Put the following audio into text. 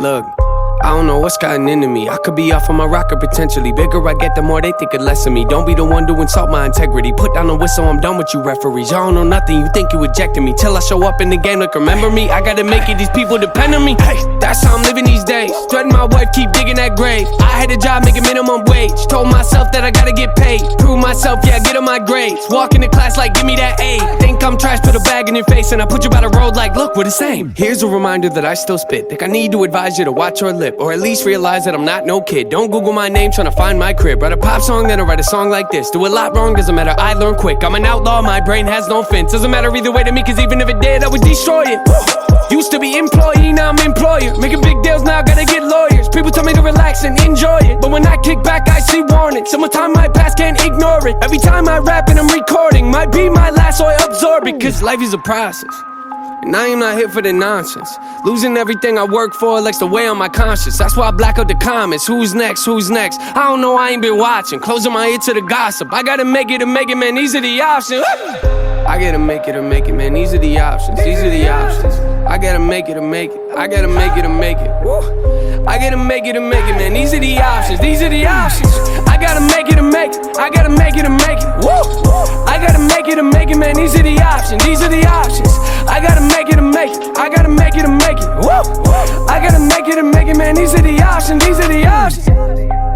Look, I don't know what's gotten into me. I could be off on my rocker potentially. Bigger I get, the more they think it less of me. Don't be the one to insult my integrity. Put down the whistle, I'm done with you referees. Y'all don't know nothing, you think you ejected me. Till I show up in the game, like remember me. I gotta make it, these people depend on me. Hey, that's how I'm living these days. Threaten my wife, keep digging that grave. I had a job making minimum wage. Told myself that I gotta get paid. Prove myself, yeah, get on my grades. Walk into class like, give me that A. Think I'm trash, put a bag in your face. And I put you by the road like, look, we're the same. Here's a reminder that I still spit. Think I need to advise you to watch your lip, or at least realize that I'm not no kid. Don't Google my name trying to find my crib. Write a pop song, then I write a song like this. Do a lot wrong, doesn't matter, I learn quick. I'm an outlaw, my brain has no fence. Doesn't matter either way to me, cause even if it did, I would destroy it. Used to be employee, now I'm employer. Making big deals, now I gotta get lawyers. People tell me to relax and enjoy it, but when I kick back, I see warnings. Summertime, my past, can't ignore it. Every time I rap and I'm recording, might be my last, so I absorb it. Cause life is a process, and I am not here for the nonsense. Losing everything I work for likes to weigh on my conscience. That's why I black out the comments. Who's next? Who's next? I don't know, I ain't been watching. Closing my ear to the gossip. I gotta make it to make it, man, these are the options. I gotta make it to make it, man, these are the options. These are the options. I gotta make it to make it. I gotta make it to make it. Woo. I gotta make it to make it, man, these are the options. These are the options. I gotta make it to make it. I gotta make it to make it. Woo. I gotta make it to make it, man, these are the options. These are the options. I gotta make it to make it. I gotta make it to make it. Woo. I gotta make it to make it, man, these are the options. These are the options.